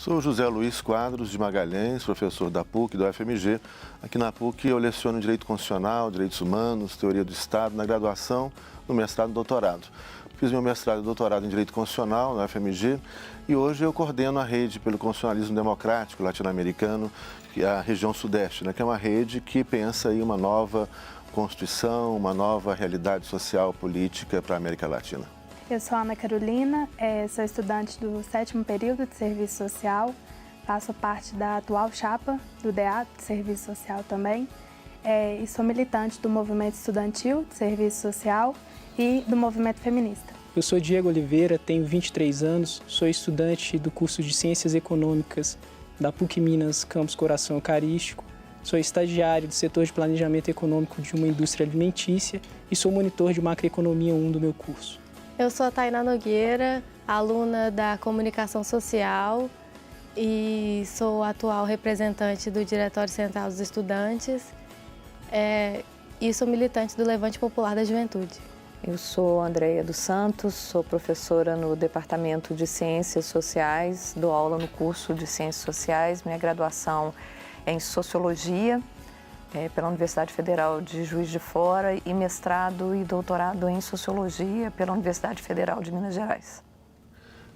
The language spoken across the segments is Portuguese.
Sou José Luiz Quadros de Magalhães, professor da PUC, do UFMG. Aqui na PUC eu leciono Direito Constitucional, Direitos Humanos, Teoria do Estado, na graduação, no mestrado e doutorado. Fiz meu mestrado e doutorado em Direito Constitucional na UFMG e hoje eu coordeno a rede pelo constitucionalismo democrático latino-americano, que é a região sudeste, que é uma rede que pensa aí uma nova Constituição, uma nova realidade social, política para a América Latina. Eu sou Ana Carolina, sou estudante do 7º período de Serviço Social, faço parte da atual chapa do DEA de Serviço Social também, e sou militante do movimento estudantil de Serviço Social e do movimento feminista. Eu sou Diego Oliveira, tenho 23 anos, sou estudante do curso de Ciências Econômicas da PUC Minas, campus Coração Eucarístico. Sou estagiário do setor de planejamento econômico de uma indústria alimentícia e sou monitor de macroeconomia 1 do meu curso. Eu sou a Tainá Nogueira, aluna da Comunicação Social e sou atual representante do Diretório Central dos Estudantes e sou militante do Levante Popular da Juventude. Eu sou Andreia dos Santos, sou professora no Departamento de Ciências Sociais, dou aula no curso de Ciências Sociais, minha graduação é em Sociologia, pela Universidade Federal de Juiz de Fora e mestrado e doutorado em Sociologia pela Universidade Federal de Minas Gerais.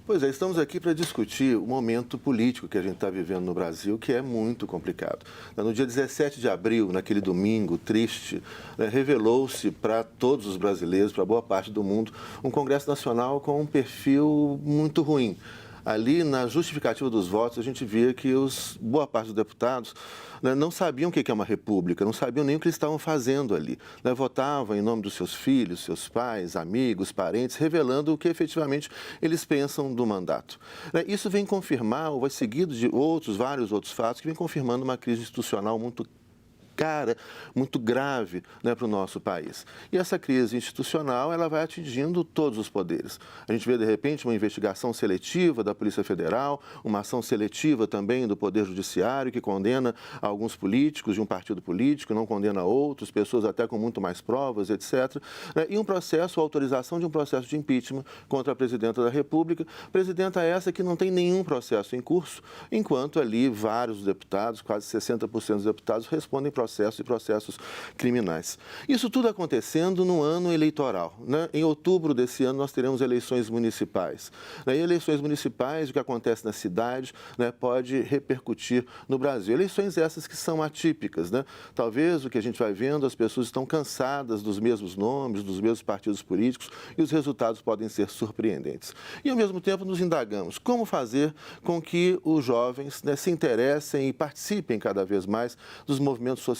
Pois é, estamos aqui para discutir o momento político que a gente está vivendo no Brasil, que é muito complicado. No dia 17 de abril, naquele domingo triste, revelou-se para todos os brasileiros, para boa parte do mundo, um Congresso Nacional com um perfil muito ruim. Ali, na justificativa dos votos, a gente via que boa parte dos deputados não sabiam o que é uma república, não sabiam nem o que eles estavam fazendo ali. Votavam em nome dos seus filhos, seus pais, amigos, parentes, revelando o que efetivamente eles pensam do mandato. Isso vem confirmar, ou vai seguido de vários outros fatos, que vem confirmando uma crise institucional muito grave para o nosso país. E essa crise institucional ela vai atingindo todos os poderes. A gente vê, de repente, uma investigação seletiva da Polícia Federal, uma ação seletiva também do Poder Judiciário, que condena alguns políticos de um partido político, não condena outros, pessoas até com muito mais provas, etc. E a autorização de um processo de impeachment contra a Presidenta da República, presidenta essa que não tem nenhum processo em curso, enquanto ali vários deputados, quase 60% dos deputados, respondem processos criminais. Isso tudo acontecendo no ano eleitoral. Em outubro desse ano nós teremos eleições municipais. E eleições municipais, o que acontece na cidade, pode repercutir no Brasil. Eleições essas que são atípicas. Talvez o que a gente vai vendo, as pessoas estão cansadas dos mesmos nomes, dos mesmos partidos políticos e os resultados podem ser surpreendentes. E ao mesmo tempo nos indagamos como fazer com que os jovens se interessem e participem cada vez mais dos movimentos sociais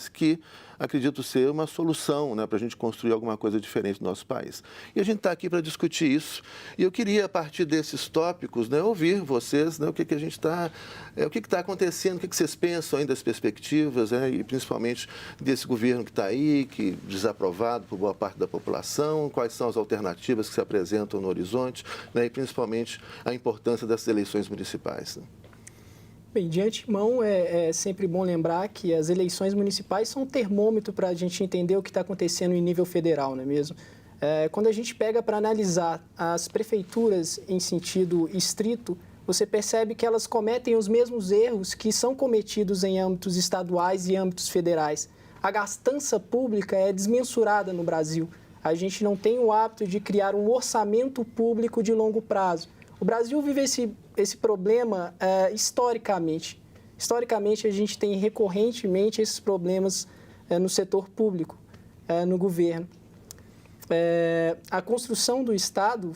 que acredito ser uma solução para a gente construir alguma coisa diferente no nosso país. E a gente está aqui para discutir isso. E eu queria, a partir desses tópicos, ouvir vocês, o que está acontecendo, o que vocês pensam aí das perspectivas, e principalmente desse governo que está aí, que desaprovado por boa parte da população, quais são as alternativas que se apresentam no horizonte, e principalmente a importância dessas eleições municipais. Bem, de antemão, é sempre bom lembrar que as eleições municipais são um termômetro para a gente entender o que está acontecendo em nível federal, não é mesmo? Quando a gente pega para analisar as prefeituras em sentido estrito, você percebe que elas cometem os mesmos erros que são cometidos em âmbitos estaduais e âmbitos federais. A gastança pública é desmensurada no Brasil. A gente não tem o hábito de criar um orçamento público de longo prazo. O Brasil vive esse problema historicamente. Historicamente, a gente tem recorrentemente esses problemas no setor público, no governo. A construção do Estado,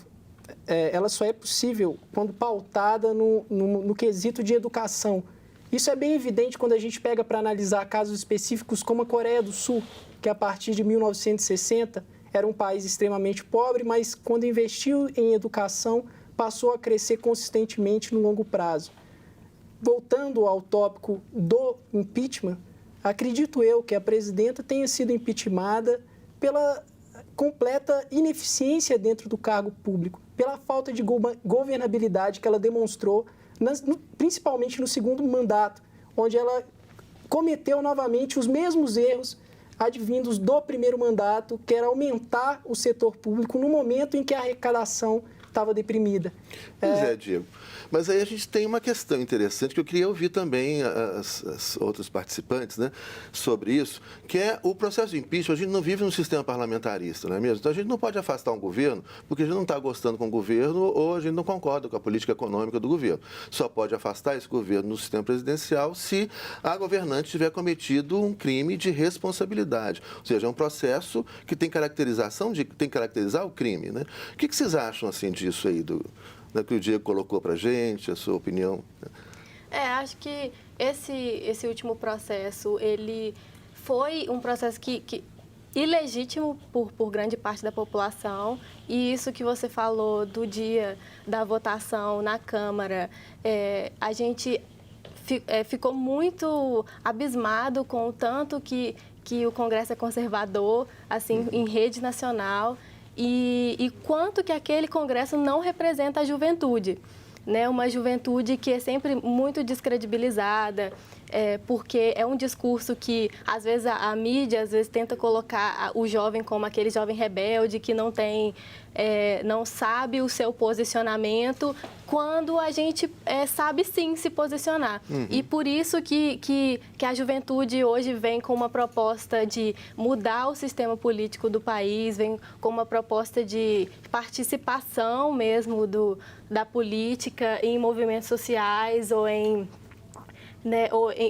ela só é possível quando pautada no quesito de educação. Isso é bem evidente quando a gente pega para analisar casos específicos como a Coreia do Sul, que a partir de 1960 era um país extremamente pobre, mas quando investiu em educação, passou a crescer consistentemente no longo prazo. Voltando ao tópico do impeachment, acredito eu que a presidenta tenha sido impeachmentada pela completa ineficiência dentro do cargo público, pela falta de governabilidade que ela demonstrou, principalmente no segundo mandato, onde ela cometeu novamente os mesmos erros advindos do primeiro mandato, que era aumentar o setor público no momento em que a arrecadação estava deprimida. Pois é, Diego. Mas aí a gente tem uma questão interessante que eu queria ouvir também as outros participantes, né, sobre isso, que é o processo de impeachment. A gente não vive num sistema parlamentarista, não é mesmo? Então a gente não pode afastar um governo porque a gente não está gostando com o governo ou a gente não concorda com a política econômica do governo. Só pode afastar esse governo no sistema presidencial se a governante tiver cometido um crime de responsabilidade. Ou seja, é um processo que tem tem que caracterizar o crime, né? O que vocês acham assim disso aí que o Diego colocou para a gente, a sua opinião? Acho que esse último processo, ele foi um processo que ilegítimo por grande parte da população, e isso que você falou do dia da votação na Câmara, a gente ficou muito abismado com o tanto que o Congresso é conservador, assim, em rede nacional, e quanto que aquele Congresso não representa a juventude, né? Uma juventude que é sempre muito descredibilizada, porque é um discurso que, às vezes, a mídia tenta colocar o jovem como aquele jovem rebelde que não sabe o seu posicionamento, quando a gente sabe sim se posicionar. Uhum. E por isso que a juventude hoje vem com uma proposta de mudar o sistema político do país, vem com uma proposta de participação mesmo da política em movimentos sociais ou em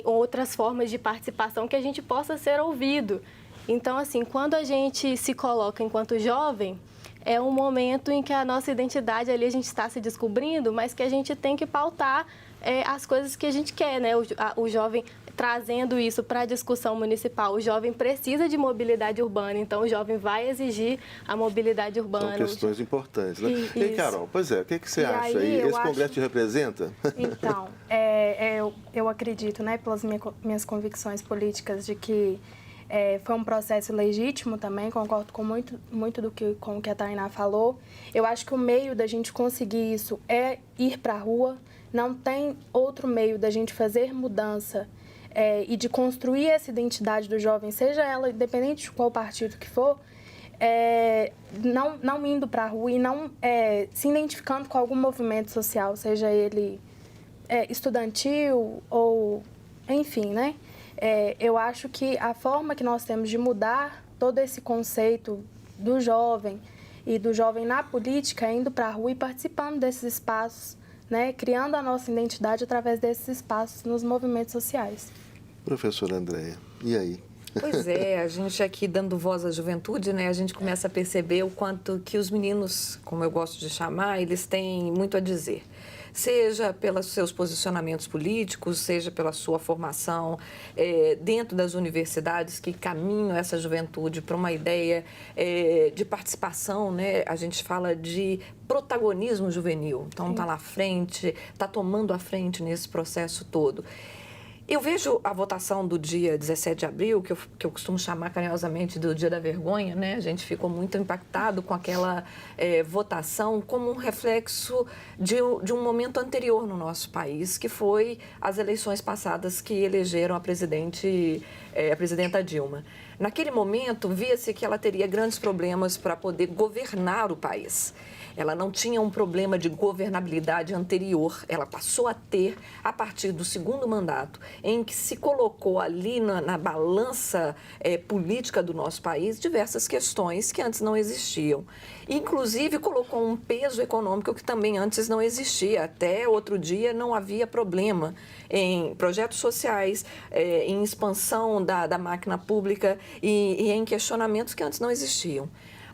outras formas de participação que a gente possa ser ouvido. Então, assim, quando a gente se coloca enquanto jovem, é um momento em que a nossa identidade ali a gente está se descobrindo, mas que a gente tem que pautar as coisas que a gente quer, né? O jovem trazendo isso para a discussão municipal. O jovem precisa de mobilidade urbana, então o jovem vai exigir a mobilidade urbana. São questões importantes, né? E aí, Carol, pois o que você acha aí? Esse Congresso te representa? Então, eu acredito, né, pelas minhas convicções políticas, de que foi um processo legítimo também, concordo com muito com o que a Tainá falou. Eu acho que o meio da gente conseguir isso é ir para a rua. Não tem outro meio da gente fazer mudança e de construir essa identidade do jovem, seja ela independente de qual partido que for, não indo para a rua e não se identificando com algum movimento social, seja ele estudantil ou, enfim, né? Eu acho que a forma que nós temos de mudar todo esse conceito do jovem e do jovem na política é indo para a rua e participando desses espaços, né? Criando a nossa identidade através desses espaços nos movimentos sociais. Professora Andréia, e aí? Pois é, a gente aqui dando voz à juventude, né, a gente começa a perceber o quanto que os meninos, como eu gosto de chamar, eles têm muito a dizer. Seja pelos seus posicionamentos políticos, seja pela sua formação dentro das universidades que caminham essa juventude para uma ideia de participação, né? A gente fala de protagonismo juvenil, então está lá à frente, está tomando a frente nesse processo todo. Eu vejo a votação do dia 17 de abril, que eu costumo chamar carinhosamente do dia da vergonha, né? A gente ficou muito impactado com aquela votação como um reflexo de um momento anterior no nosso país, que foi as eleições passadas que elegeram a presidenta Dilma. Naquele momento, via-se que ela teria grandes problemas para poder governar o país. Ela não tinha um problema de governabilidade anterior, ela passou a ter, a partir do segundo mandato, em que se colocou ali na balança política do nosso país diversas questões que antes não existiam. Inclusive, colocou um peso econômico que também antes não existia. Até outro dia não havia problema em projetos sociais, em expansão da máquina pública e em questionamentos que antes não existiam.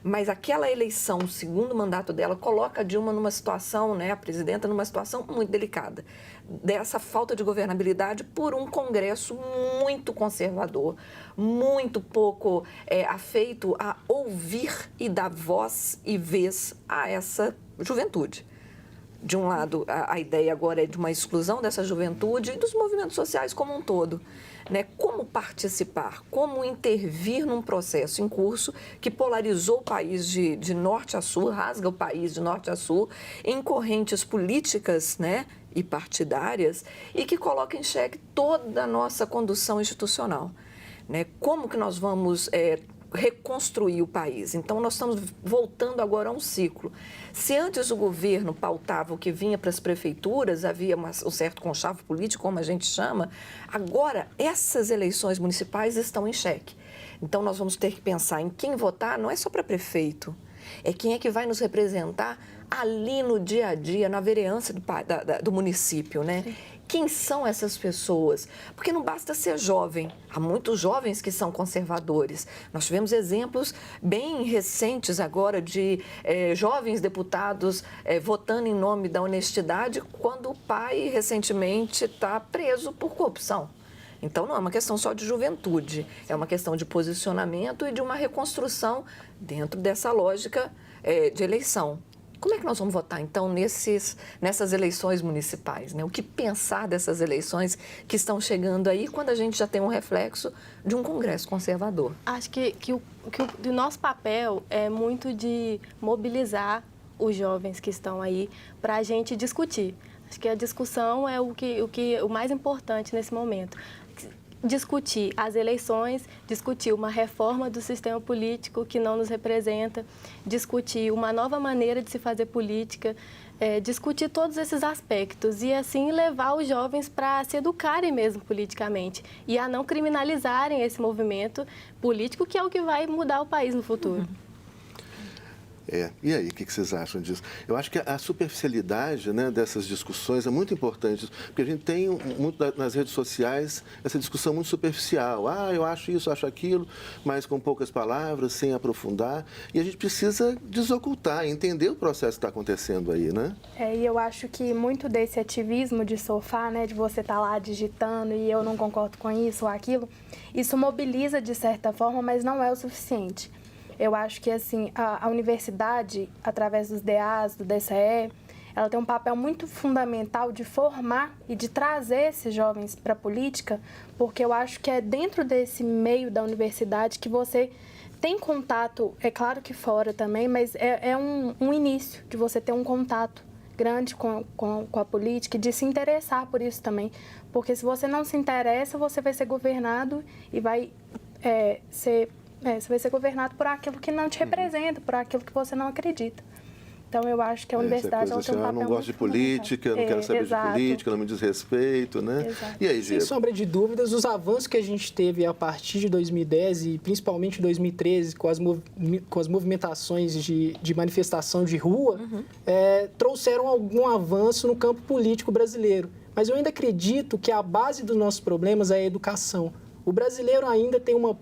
Mas aquela eleição, o segundo mandato dela, coloca a Dilma numa situação, né, a presidenta, numa situação muito delicada. Dessa falta de governabilidade por um Congresso muito conservador, muito pouco afeito a ouvir e dar voz e vez a essa juventude. De um lado, a ideia agora é de uma exclusão dessa juventude e dos movimentos sociais como um todo. Né? Como participar, como intervir num processo em curso que polarizou o país de norte a sul, rasga o país de norte a sul, em correntes políticas, né, e partidárias, e que coloca em xeque toda a nossa condução institucional. Né? Como que nós vamos reconstruir o país. Então, nós estamos voltando agora a um ciclo. Se antes o governo pautava o que vinha para as prefeituras, havia um certo conchavo político, como a gente chama, agora essas eleições municipais estão em xeque. Então, nós vamos ter que pensar em quem votar, não é só para prefeito, é quem é que vai nos representar ali no dia a dia, na vereança do município, né? Sim. Quem são essas pessoas? Porque não basta ser jovem. Há muitos jovens que são conservadores. Nós tivemos exemplos bem recentes agora de jovens deputados votando em nome da honestidade quando o pai recentemente está preso por corrupção. Então, não é uma questão só de juventude, é uma questão de posicionamento e de uma reconstrução dentro dessa lógica de eleição. Como é que nós vamos votar, então, nessas eleições municipais, né? O que pensar dessas eleições que estão chegando aí quando a gente já tem um reflexo de um Congresso conservador? Acho que o nosso papel é muito de mobilizar os jovens que estão aí para a gente discutir. Acho que a discussão é o mais importante nesse momento. Discutir as eleições, discutir uma reforma do sistema político que não nos representa, discutir uma nova maneira de se fazer política, discutir todos esses aspectos e, assim, levar os jovens para se educarem mesmo politicamente e a não criminalizarem esse movimento político, que é o que vai mudar o país no futuro. E aí, o que vocês acham disso? Eu acho que a superficialidade, né, dessas discussões é muito importante, porque a gente tem muito nas redes sociais essa discussão muito superficial. Eu acho isso, acho aquilo, mas com poucas palavras, sem aprofundar. E a gente precisa desocultar, entender o processo que está acontecendo aí, né? E eu acho que muito desse ativismo de sofá, né, de você estar lá digitando e eu não concordo com isso ou aquilo, isso mobiliza de certa forma, mas não é o suficiente. Eu acho que, assim, a universidade, através dos DAs, do DCE, ela tem um papel muito fundamental de formar e de trazer esses jovens para a política, porque eu acho que é dentro desse meio da universidade que você tem contato, é claro que fora também, mas é um início de você ter um contato grande com a política e de se interessar por isso também. Porque se você não se interessa, você vai ser governado e vai você vai ser governado por aquilo que não te representa, por aquilo que você não acredita. Então, eu acho que a universidade tem um papel eu não gosto de política, não quero saber de política, não me diz respeito, né? Exato. E aí, Sem sombra de dúvidas, os avanços que a gente teve a partir de 2010 e principalmente 2013, com as movimentações de manifestação de rua, trouxeram algum avanço no campo político brasileiro. Mas eu ainda acredito que a base dos nossos problemas é a educação. O brasileiro ainda tem uma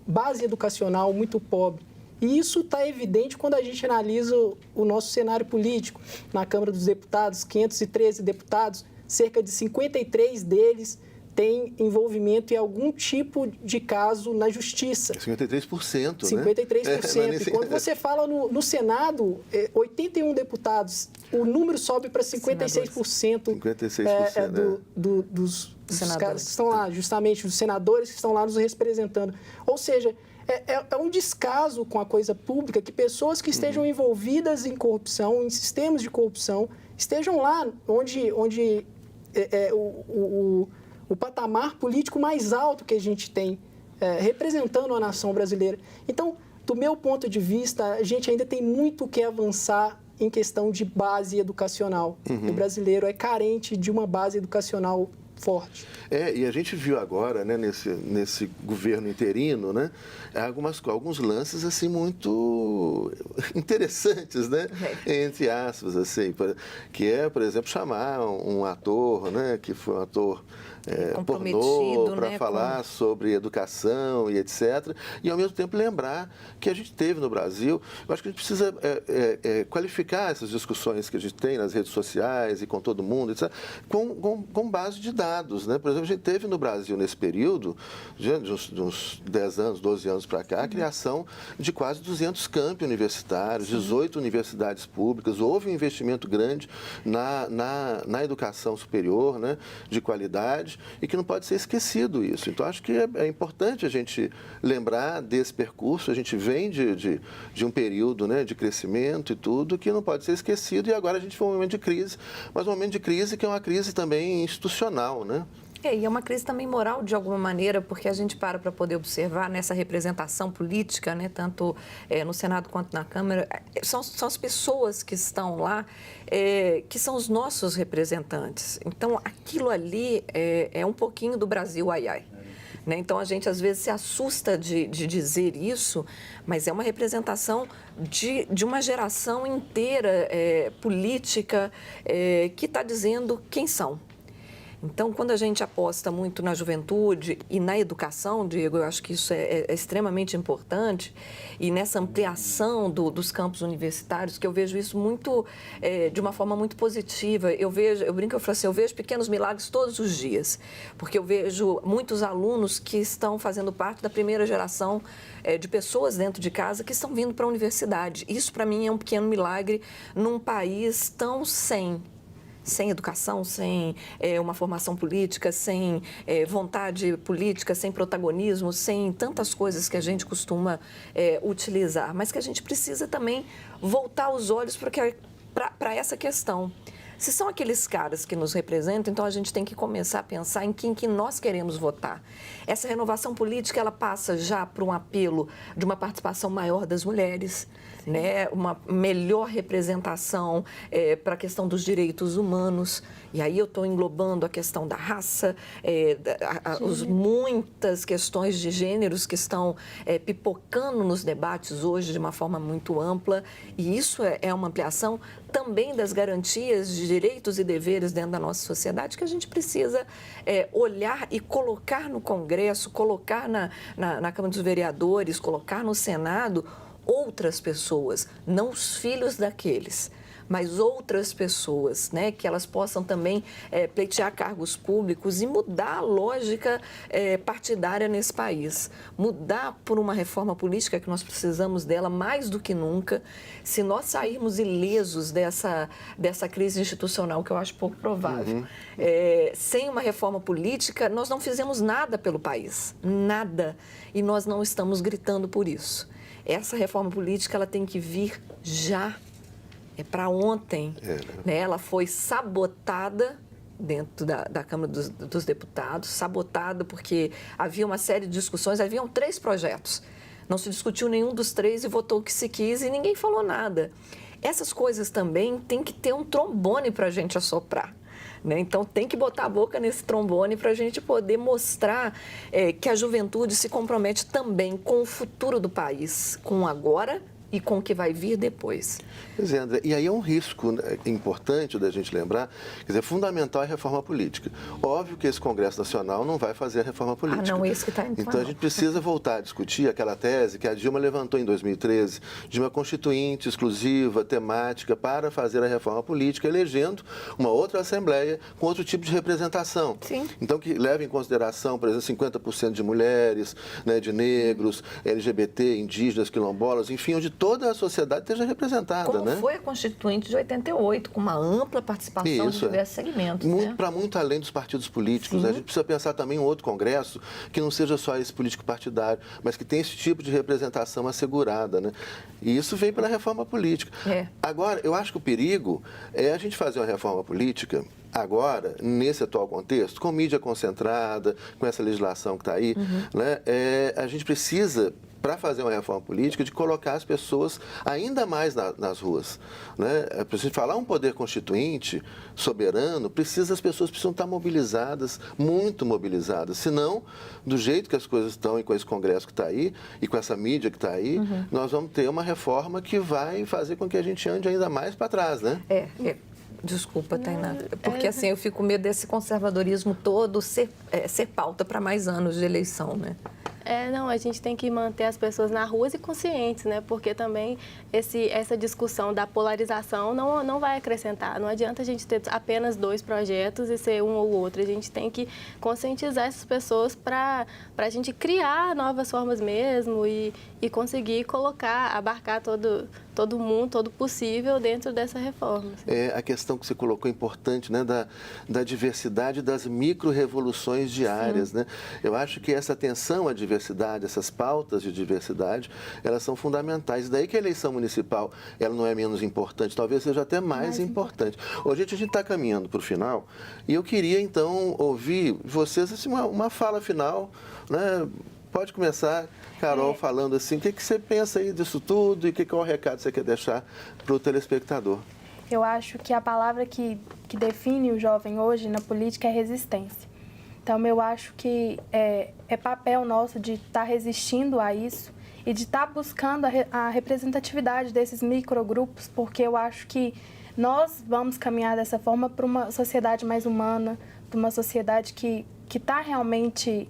base educacional muito pobre. E isso está evidente quando a gente analisa o nosso cenário político. Na Câmara dos Deputados, 513 deputados, cerca de 53 deles têm envolvimento em algum tipo de caso na Justiça. 53%, 53%. Né? E quando você fala no Senado, 81 deputados, o número sobe para 56%, 56%, dos caras que estão lá, justamente, os senadores que estão lá nos representando. Ou seja, é um descaso com a coisa pública que pessoas que estejam envolvidas em corrupção, em sistemas de corrupção, estejam lá onde o patamar político mais alto que a gente tem, representando a nação brasileira. Então, do meu ponto de vista, a gente ainda tem muito o que avançar em questão de base educacional. O brasileiro é carente de uma base educacional forte. E a gente viu agora, né, nesse governo interino, né, alguns lances assim muito interessantes, né, entre aspas, assim, que é, por exemplo, chamar um ator, né, que foi um ator pornô, para falar sobre educação e etc. E, ao mesmo tempo, lembrar que a gente teve no Brasil, eu acho que a gente precisa qualificar essas discussões que a gente tem nas redes sociais e com todo mundo, etc., com base de dados, né? Por exemplo, a gente teve no Brasil, nesse período, de uns 10 anos, 12 anos para cá, a criação de quase 200 campi universitários, 18 universidades públicas, houve um investimento grande na educação superior, né, de qualidade, e que não pode ser esquecido isso. Então, acho que é importante a gente lembrar desse percurso. A gente vem de um período, né, de crescimento e tudo, que não pode ser esquecido, e agora a gente foi um momento de crise, mas um momento de crise que é uma crise também institucional, né? E é uma crise também moral, de alguma maneira, porque a gente para poder observar nessa representação política, né, tanto no Senado quanto na Câmara, são as pessoas que estão lá, que são os nossos representantes. Então, aquilo ali é um pouquinho do Brasil, ai, ai. Né? Então, a gente às vezes se assusta de dizer isso, mas é uma representação de uma geração inteira política que está dizendo quem são. Então, quando a gente aposta muito na juventude e na educação, Diego, eu acho que isso é extremamente importante, e nessa ampliação dos campos universitários, que eu vejo isso muito, de uma forma muito positiva. Eu brinco, eu falo assim, eu vejo pequenos milagres todos os dias, porque eu vejo muitos alunos que estão fazendo parte da primeira geração de pessoas dentro de casa que estão vindo para a universidade. Isso, para mim, é um pequeno milagre num país tão sem educação, sem uma formação política, sem vontade política, sem protagonismo, sem tantas coisas que a gente costuma utilizar, mas que a gente precisa também voltar os olhos para essa questão. Se são aqueles caras que nos representam, então a gente tem que começar a pensar em quem que nós queremos votar. Essa renovação política, ela passa já por um apelo de uma participação maior das mulheres, né? Uma melhor representação para a questão dos direitos humanos. E aí eu estou englobando a questão da raça, muitas questões de gêneros que estão pipocando nos debates hoje de uma forma muito ampla. E isso é uma ampliação também das garantias de direitos e deveres dentro da nossa sociedade que a gente precisa olhar e colocar no Congresso, colocar na Câmara dos Vereadores, colocar no Senado outras pessoas, não os filhos daqueles, mas outras pessoas, né, que elas possam também pleitear cargos públicos e mudar a lógica partidária nesse país. Mudar por uma reforma política que nós precisamos dela mais do que nunca. Se nós sairmos ilesos dessa crise institucional, que eu acho pouco provável, sem uma reforma política, nós não fizemos nada pelo país, nada, e nós não estamos gritando por isso. Essa reforma política, ela tem que vir já. É para ontem. Né? Ela foi sabotada dentro da Câmara dos Deputados, sabotada porque havia uma série de discussões, haviam 3 projetos. Não se discutiu nenhum dos 3 e votou o que se quis e ninguém falou nada. Essas coisas também tem que ter um trombone para a gente assoprar. Né? Então, tem que botar a boca nesse trombone para a gente poder mostrar que a juventude se compromete também com o futuro do país, com o agora e com o que vai vir depois. Pois é, André, e aí é um risco importante da gente lembrar, quer dizer, fundamental é a reforma política. Óbvio que esse Congresso Nacional não vai fazer a reforma política. Não, esse que está indo. Então a gente precisa voltar a discutir aquela tese que a Dilma levantou em 2013, de uma constituinte exclusiva, temática, para fazer a reforma política, elegendo uma outra Assembleia com outro tipo de representação. Sim. Então que leve em consideração, por exemplo, 50% de mulheres, né, de negros, LGBT, indígenas, quilombolas, enfim, onde toda a sociedade esteja representada. Como foi a Constituinte de 88, com uma ampla participação de diversos segmentos. Para muito além dos partidos políticos. Né? A gente precisa pensar também em outro Congresso que não seja só esse político partidário, mas que tenha esse tipo de representação assegurada. Né? E isso vem pela reforma política. Agora, eu acho que o perigo é a gente fazer uma reforma política agora, nesse atual contexto, com mídia concentrada, com essa legislação que está aí, né? A gente precisa, para fazer uma reforma política, de colocar as pessoas ainda mais nas ruas. Né? Para a gente falar um poder constituinte, soberano, as pessoas precisam estar mobilizadas, muito mobilizadas. Senão, do jeito que as coisas estão e com esse Congresso que está aí, e com essa mídia que está aí, nós vamos ter uma reforma que vai fazer com que a gente ande ainda mais para trás, né? Desculpa, Tainá, porque assim eu fico com medo desse conservadorismo todo ser pauta para mais anos de eleição, né? Não, a gente tem que manter as pessoas nas ruas e conscientes, né? Porque também essa discussão da polarização não vai acrescentar. Não adianta a gente ter apenas 2 projetos e ser um ou outro. A gente tem que conscientizar essas pessoas para a gente criar novas formas mesmo e conseguir abarcar todo mundo, todo possível dentro dessa reforma. É a questão que você colocou importante, né, da diversidade das micro-revoluções diárias, né? Eu acho que essa atenção à diversidade, essas pautas de diversidade, elas são fundamentais. Daí que a eleição municipal, ela não é menos importante, talvez seja até mais importante. Hoje a gente está caminhando para o final e eu queria, então, ouvir vocês assim, uma fala final, né? Pode começar, Carol, falando assim, o que você pensa aí disso tudo e qual é o recado que você quer deixar para o telespectador? Eu acho que a palavra que define o jovem hoje na política é resistência. Então, eu acho que é papel nosso de estar resistindo a isso e de estar buscando a representatividade desses microgrupos, porque eu acho que nós vamos caminhar dessa forma para uma sociedade mais humana, para uma sociedade que está realmente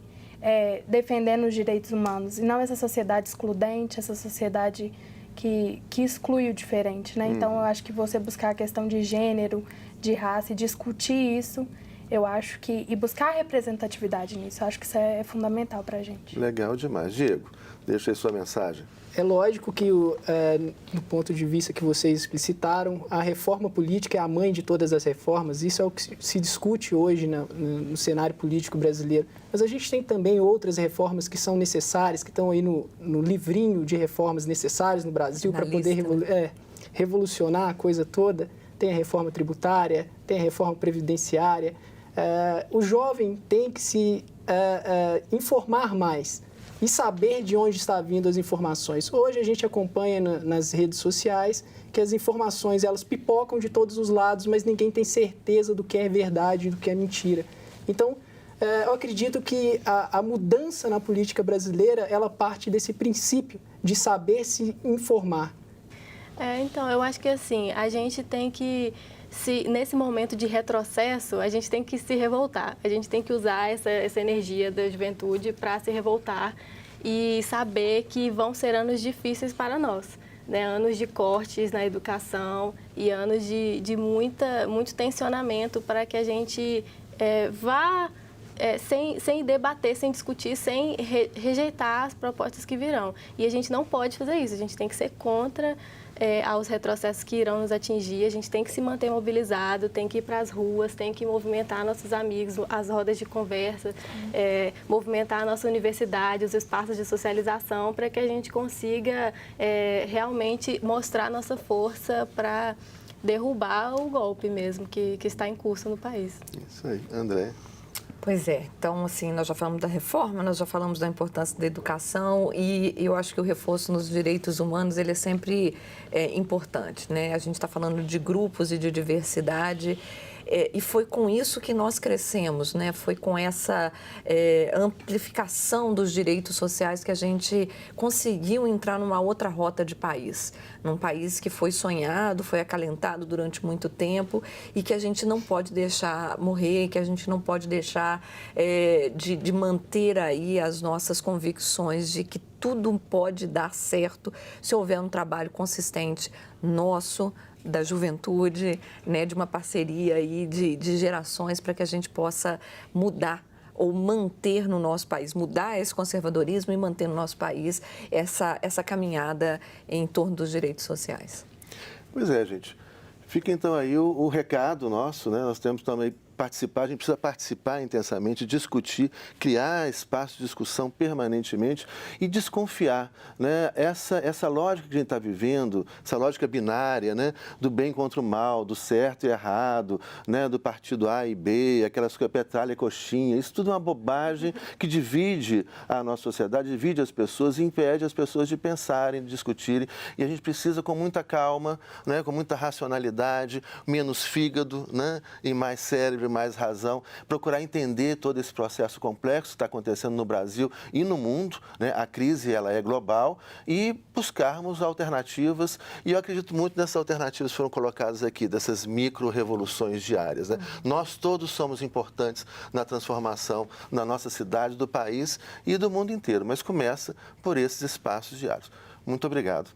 defendendo os direitos humanos, e não essa sociedade excludente, essa sociedade que exclui o diferente, né? Então, eu acho que você buscar a questão de gênero, de raça e discutir isso, eu acho que... E buscar representatividade nisso, eu acho que isso é fundamental para a gente. Legal demais. Diego, deixa aí sua mensagem. É lógico que, do ponto de vista que vocês explicitaram, a reforma política é a mãe de todas as reformas. Isso é o que se discute hoje no cenário político brasileiro. Mas a gente tem também outras reformas que são necessárias, que estão aí no livrinho de reformas necessárias no Brasil para poder revolucionar a coisa toda. Tem a reforma tributária, tem a reforma previdenciária. O jovem tem que se informar mais e saber de onde está vindo as informações. Hoje a gente acompanha nas redes sociais que as informações elas pipocam de todos os lados, mas ninguém tem certeza do que é verdade e do que é mentira. Então, eu acredito que a mudança na política brasileira, ela parte desse princípio de saber se informar. Então, eu acho que assim, a gente tem que... nesse momento de retrocesso, a gente tem que se revoltar. A gente tem que usar essa energia da juventude para se revoltar e saber que vão ser anos difíceis para nós, né? Anos de cortes na educação e anos de muito tensionamento para que a gente vá sem debater, sem discutir, sem rejeitar as propostas que virão. E a gente não pode fazer isso, a gente tem que ser contra aos retrocessos que irão nos atingir, a gente tem que se manter mobilizado, tem que ir para as ruas, tem que movimentar nossos amigos, as rodas de conversa, movimentar a nossa universidade, os espaços de socialização, para que a gente consiga realmente mostrar nossa força para derrubar o golpe mesmo que está em curso no país. Isso aí. André? Pois é, então assim, nós já falamos da reforma, nós já falamos da importância da educação e eu acho que o reforço nos direitos humanos, ele é sempre importante, né? A gente está falando de grupos e de diversidade e foi com isso que nós crescemos, né? Foi com essa amplificação dos direitos sociais que a gente conseguiu entrar numa outra rota de país, num país que foi sonhado, foi acalentado durante muito tempo e que a gente não pode deixar morrer, que a gente não pode deixar de manter aí as nossas convicções de que tudo pode dar certo se houver um trabalho consistente nosso, da juventude, né, de uma parceria aí de gerações para que a gente possa mudar ou manter no nosso país, mudar esse conservadorismo e manter no nosso país essa caminhada em torno dos direitos sociais. Pois é, gente. Fica então aí o recado nosso, né? Nós temos também participar, a gente precisa participar intensamente, discutir, criar espaço de discussão permanentemente e desconfiar, né? Essa lógica que a gente está vivendo, essa lógica binária, né? Do bem contra o mal, do certo e errado, né? Do partido A e B, aquelas petralha e coxinha, isso tudo é uma bobagem que divide a nossa sociedade, divide as pessoas e impede as pessoas de pensarem, de discutirem, e a gente precisa com muita calma, né? Com muita racionalidade, menos fígado, né? E mais cérebro, mais razão, procurar entender todo esse processo complexo que está acontecendo no Brasil e no mundo, né? A crise ela é global e buscarmos alternativas, e eu acredito muito nessas alternativas que foram colocadas aqui, dessas micro-revoluções diárias, né? Nós todos somos importantes na transformação na nossa cidade, do país e do mundo inteiro, mas começa por esses espaços diários. Muito obrigado.